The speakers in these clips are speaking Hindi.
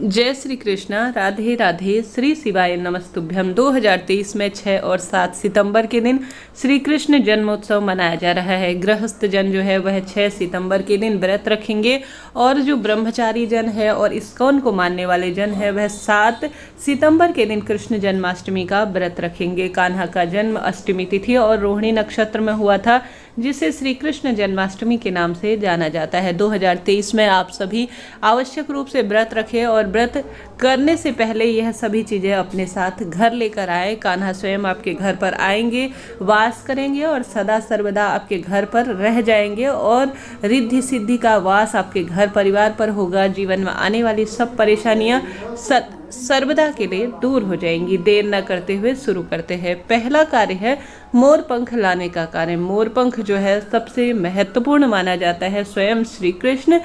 जय श्री कृष्णा। राधे राधे। श्री शिवाय नमस्तुभ्यम। 2023 में 6 और 7 सितंबर के दिन श्री कृष्ण जन्मोत्सव मनाया जा रहा है। गृहस्थ जन जो है वह 6 सितंबर के दिन व्रत रखेंगे और जो ब्रह्मचारी जन है और इस्कॉन को मानने वाले जन है वह 7 सितंबर के दिन कृष्ण जन्माष्टमी का व्रत रखेंगे। कान्हा का जन्म अष्टमी तिथि और रोहिणी नक्षत्र में हुआ था, जिसे श्री कृष्ण जन्माष्टमी के नाम से जाना जाता है। 2023 में आप सभी आवश्यक रूप से व्रत रखें और व्रत करने से पहले यह सभी चीज़ें अपने साथ घर लेकर आए। कान्हा स्वयं आपके घर पर आएंगे, वास करेंगे और सदा सर्वदा आपके घर पर रह जाएंगे और रिद्धि सिद्धि का वास आपके घर परिवार पर होगा। जीवन में आने वाली सब परेशानियां सर्वदा के लिए दूर हो जाएंगी। देर न करते हुए शुरू करते हैं। पहला कार्य है मोर पंख लाने का कार्य। मोर पंख जो है सबसे महत्वपूर्ण माना जाता है। स्वयं श्री कृष्ण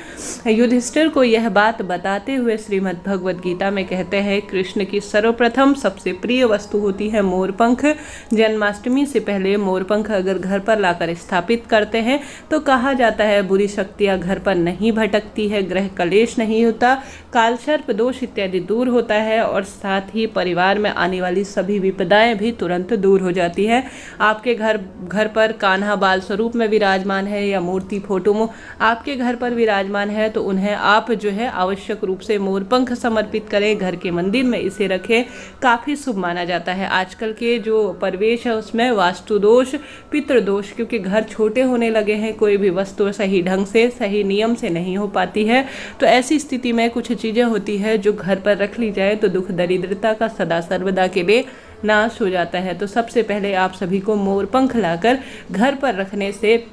युधिष्ठिर को यह बात बताते हुए श्रीमद् भगवद गीता में कहते हैं, कृष्ण की सर्वप्रथम सबसे प्रिय वस्तु होती है मोर पंख। जन्माष्टमी से पहले मोर पंख अगर घर पर लाकर स्थापित करते हैं तो कहा जाता है बुरी शक्तियां घर पर नहीं भटकती है, ग्रह कलेश नहीं होता, काल सर्प दोष इत्यादि दूर होता है और साथ ही परिवार में आने वाली सभी विपदाएं भी तुरंत दूर हो जाती है। आपके घर पर कान्हा बाल स्वरूप में विराजमान है या मूर्ति फोटो आपके घर पर विराजमान है तो उन्हें आप जो है आवश्यक रूप से मोर पंख समर्पित करें, घर के मंदिर में इसे रखें, काफ़ी शुभ माना जाता है। आजकल के जो परिवेश है उसमें वास्तु दोष, पितृदोष, क्योंकि घर छोटे होने लगे हैं, कोई भी वस्तु सही ढंग से सही नियम से नहीं हो पाती है, तो ऐसी स्थिति में कुछ चीज़ें होती है जो घर पर रख ली जाए तो दुख दरिद्रता का सदा सर्वदा के लिए नाश हो जाता है। तो सबसे पहले आप सभी को मोर पंख लाकर घर पर रखने से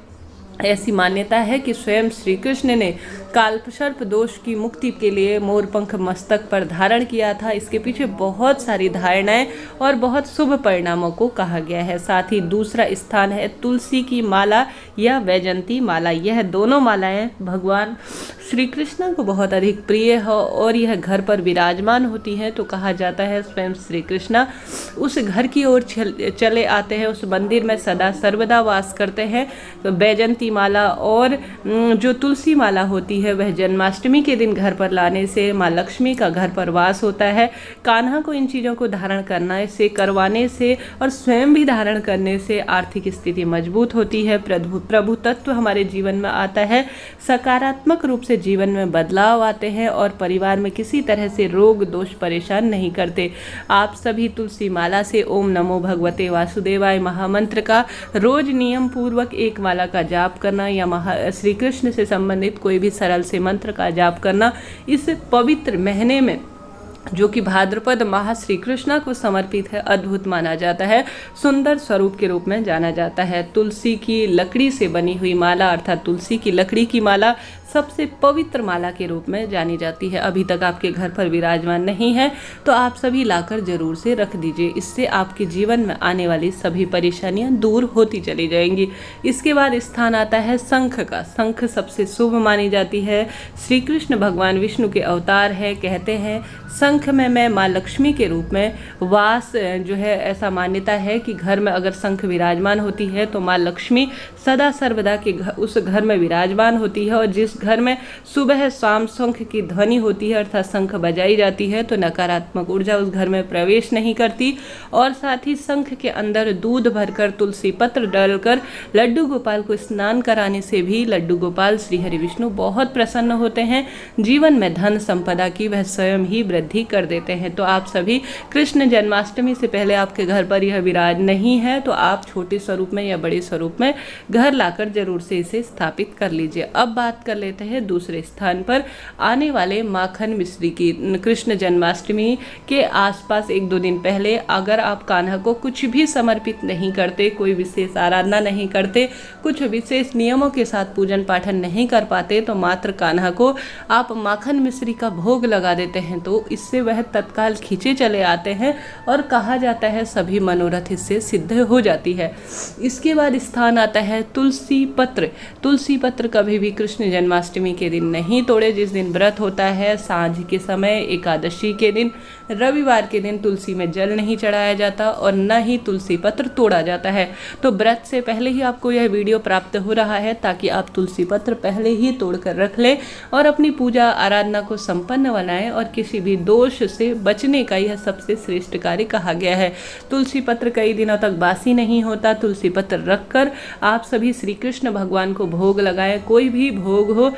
ऐसी मान्यता है कि स्वयं श्री कृष्ण ने कालसर्प दोष की मुक्ति के लिए मोर पंख मस्तक पर धारण किया था। इसके पीछे बहुत सारी धारणाएं और बहुत शुभ परिणामों को कहा गया है। साथ ही दूसरा स्थान है तुलसी की माला या वैजंती माला। यह दोनों मालाएं भगवान श्री कृष्ण को बहुत अधिक प्रिय है और यह घर पर विराजमान होती हैं तो कहा जाता है स्वयं श्री कृष्ण उस घर की ओर चले आते हैं, उस मंदिर में सदा सर्वदा वास करते हैं। तो वैजंती माला और जो तुलसी माला होती है वह जन्माष्टमी के दिन घर पर लाने से माँ लक्ष्मी का घर पर वास होता है। कान्हा को इन चीज़ों को धारण करवाने से और स्वयं भी धारण करने से आर्थिक स्थिति मजबूत होती है, प्रभु तत्व हमारे जीवन में आता है, सकारात्मक रूप से जीवन में बदलाव आते हैं और परिवार में किसी तरह से रोग दोष परेशान नहीं करते। आप सभी तुलसी माला से ओम नमो भगवते वासुदेवाय महामंत्र का रोज नियम पूर्वक एक माला का जाप करना या श्री कृष्ण से संबंधित कोई भी सरल से मंत्र का जाप करना इस पवित्र महीने में जो कि भाद्रपद माह श्री कृष्ण को समर्पित है अद्भुत माना जाता है, सुंदर स्वरूप के रूप में जाना जाता है। तुलसी की लकड़ी से बनी हुई माला अर्थात तुलसी की लकड़ी की माला सबसे पवित्र माला के रूप में जानी जाती है। अभी तक आपके घर पर विराजमान नहीं है तो आप सभी लाकर जरूर से रख दीजिए, इससे आपके जीवन में आने वाली सभी परेशानियां दूर होती चली जाएंगी। इसके बाद स्थान आता है शंख का। शंख सबसे शुभ मानी जाती है। श्री कृष्ण भगवान विष्णु के अवतार है। कहते हैं शंख में मैं माँ लक्ष्मी के रूप में वास जो है, ऐसा मान्यता है कि घर में अगर शंख विराजमान होती है तो माँ लक्ष्मी सदा सर्वदा के उस घर में विराजमान होती है और जिस घर में सुबह शाम शंख की ध्वनि होती है अर्थात शंख बजाई जाती है तो नकारात्मक ऊर्जा उस घर में प्रवेश नहीं करती। और साथ ही शंख के अंदर दूध भरकर तुलसी पत्र डालकर लड्डू गोपाल को स्नान कराने से भी लड्डू गोपाल श्री हरि विष्णु बहुत प्रसन्न होते हैं। जीवन में धन संपदा की वह स्वयं ही वृद्धि कर देते हैं। तो आप सभी कृष्ण जन्माष्टमी से पहले आपके घर पर यह विराज नहीं है तो आप छोटे स्वरूप में या बड़े स्वरूप में घर लाकर जरूर से इसे स्थापित कर लीजिए। अब बात कर लेते हैं दूसरे स्थान पर आने वाले माखन मिश्री की। कृष्ण जन्माष्टमी के आसपास 1-2 दिन पहले अगर आप कान्हा को कुछ भी समर्पित नहीं करते, कोई विशेष आराधना नहीं करते, कुछ विशेष नियमों के साथ पूजन पाठन नहीं कर पाते तो मात्र कान्हा को आप माखन मिश्री का भोग लगा देते हैं तो इससे जिससे वह तत्काल खींचे चले आते हैं और कहा जाता है सभी मनोरथ इससे सिद्ध हो जाती है। इसके बाद स्थान आता है तुलसी पत्र। तुलसी पत्र कभी भी कृष्ण जन्माष्टमी के दिन नहीं तोड़े। जिस दिन व्रत होता है सांझ के समय, एकादशी के दिन, रविवार के दिन तुलसी में जल नहीं चढ़ाया जाता और न ही तुलसी पत्र तोड़ा जाता है। तो व्रत से पहले ही आपको यह वीडियो प्राप्त हो रहा है ताकि आप तुलसी पत्र पहले ही तोड़ कर रख लें और अपनी पूजा आराधना को संपन्न बनाएं और किसी भी दोष से बचने का यह सबसे श्रेष्ठ कार्य कहा गया है। तुलसी पत्र कई दिनों तक बासी नहीं होता। तुलसी पत्र रखकर आप सभी श्री कृष्ण भगवान को भोग लगाएं। कोई भी भोग हो,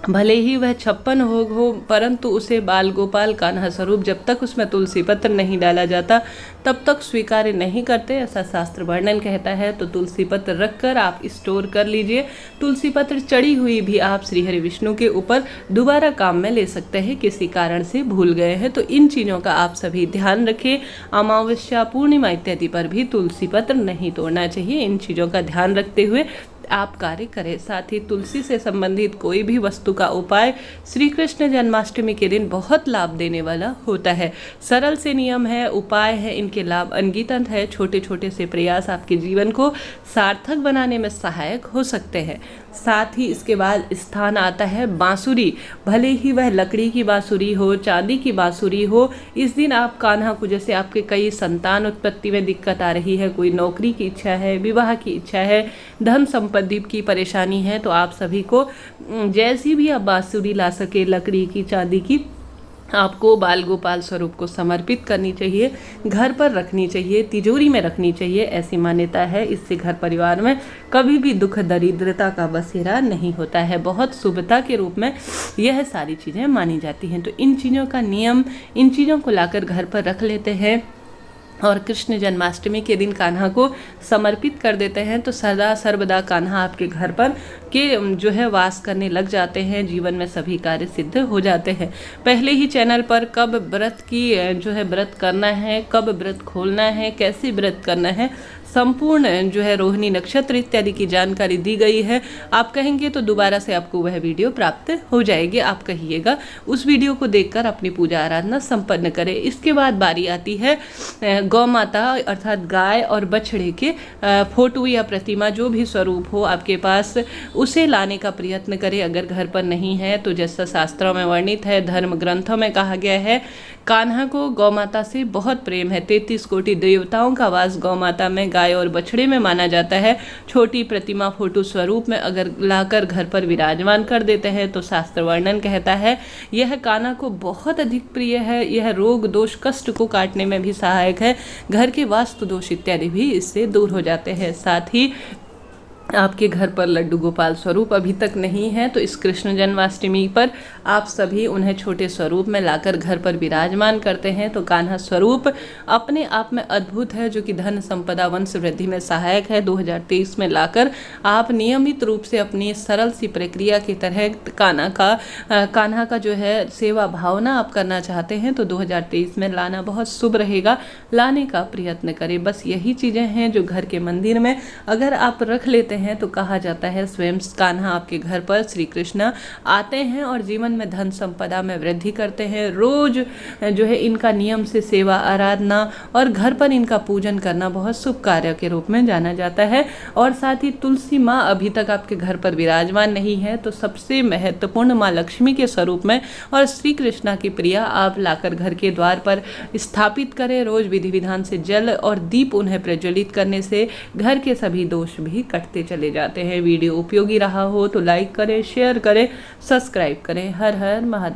भले ही वह 56 भोग हो, परंतु उसे बाल गोपाल कान्हा स्वरूप जब तक उसमें तुलसी पत्र नहीं डाला जाता तब तक स्वीकार नहीं करते, ऐसा शास्त्र वर्णन कहता है। तो तुलसी पत्र रखकर आप स्टोर कर लीजिए। तुलसी पत्र चढ़ी हुई भी आप श्री हरि विष्णु के ऊपर दोबारा काम में ले सकते हैं, किसी कारण से भूल गए हैं तो इन चीज़ों का आप सभी ध्यान रखें। अमावस्या, पूर्णिमा इत्यादि पर भी तुलसी पत्र नहीं तोड़ना चाहिए। इन चीज़ों का ध्यान रखते हुए आप कार्य करें। साथ ही तुलसी से संबंधित कोई भी वस्तु का उपाय श्री कृष्ण जन्माष्टमी के दिन बहुत लाभ देने वाला होता है। सरल से नियम है, उपाय है, इनके लाभ अनगिनत है। छोटे छोटे से प्रयास आपके जीवन को सार्थक बनाने में सहायक हो सकते हैं। साथ ही इसके बाद स्थान आता है बांसुरी। भले ही वह लकड़ी की बांसुरी हो, चांदी की बांसुरी हो, इस दिन आप कान्हा को, जैसे आपके कई संतान उत्पत्ति में दिक्कत आ रही है, कोई नौकरी की इच्छा है, विवाह की इच्छा है, धन संपत्ति की परेशानी है, तो आप सभी को जैसी भी आप बांसुरी ला सके, लकड़ी की, चांदी की, आपको बाल गोपाल स्वरूप को समर्पित करनी चाहिए, घर पर रखनी चाहिए, तिजोरी में रखनी चाहिए, ऐसी मान्यता है। इससे घर परिवार में कभी भी दुख दरिद्रता का बसेरा नहीं होता है। बहुत शुभता के रूप में यह सारी चीज़ें मानी जाती हैं। तो इन चीज़ों का नियम, इन चीज़ों को लाकर घर पर रख लेते हैं और कृष्ण जन्माष्टमी के दिन कान्हा को समर्पित कर देते हैं तो सदा सर्वदा कान्हा आपके घर पर के जो है वास करने लग जाते हैं। जीवन में सभी कार्य सिद्ध हो जाते हैं। पहले ही चैनल पर कब व्रत की जो है व्रत करना है, कब व्रत खोलना है, कैसे व्रत करना है, संपूर्ण जो है रोहिणी नक्षत्र इत्यादि की जानकारी दी गई है। आप कहेंगे तो दोबारा से आपको वह वीडियो प्राप्त हो जाएगी। आप कहिएगा, उस वीडियो को देखकर अपनी पूजा आराधना संपन्न करें। इसके बाद बारी आती है गौ माता अर्थात गाय और बछड़े के फोटो या प्रतिमा, जो भी स्वरूप हो आपके पास, उसे लाने का प्रयत्न करें। अगर घर पर नहीं है तो जैसा शास्त्रों में वर्णित है, धर्म ग्रंथों में कहा गया है, कान्हा को गौ माता से बहुत प्रेम है। 33 कोटि देवताओं का वास गौ माता में, गाय और बछड़े में माना जाता है। छोटी प्रतिमा फोटो स्वरूप में अगर लाकर घर पर विराजमान कर देते हैं तो शास्त्र वर्णन कहता है यह कान्हा को बहुत अधिक प्रिय है। यह रोग दोष कष्ट को काटने में भी सहायक है। घर के वास्तु दोष इत्यादि भी इससे दूर हो जाते हैं। साथ ही आपके घर पर लड्डू गोपाल स्वरूप अभी तक नहीं है तो इस कृष्ण जन्माष्टमी पर आप सभी उन्हें छोटे स्वरूप में लाकर घर पर विराजमान करते हैं तो कान्हा स्वरूप अपने आप में अद्भुत है, जो कि धन संपदा वंश वृद्धि में सहायक है। 2023 में लाकर आप नियमित रूप से अपनी सरल सी प्रक्रिया की तरह कान्हा का जो है सेवा भावना आप करना चाहते हैं तो 2023 में लाना बहुत शुभ रहेगा। लाने का प्रयत्न करें। बस यही चीज़ें हैं जो घर के मंदिर में अगर आप रख लेते हैं तो कहा जाता है स्वयं कान्हा आपके घर पर श्री कृष्ण आते हैं और जीवन में धन संपदा में वृद्धि करते हैं। रोज जो है इनका नियम से सेवा आराधना और घर पर इनका पूजन करना बहुत शुभ कार्य के रूप में जाना जाता है। और साथ ही तुलसी माँ अभी तक आपके घर पर विराजमान नहीं है तो सबसे महत्वपूर्ण माँ लक्ष्मी के स्वरूप में और श्री कृष्णा की प्रिया आप लाकर घर के द्वार पर स्थापित करें। रोज विधि विधान से जल और दीप उन्हें प्रज्वलित करने से घर के सभी दोष भी कटते चले जाते हैं। वीडियो उपयोगी रहा हो तो लाइक करें, शेयर करें, सब्सक्राइब करें। हर हर महादेव।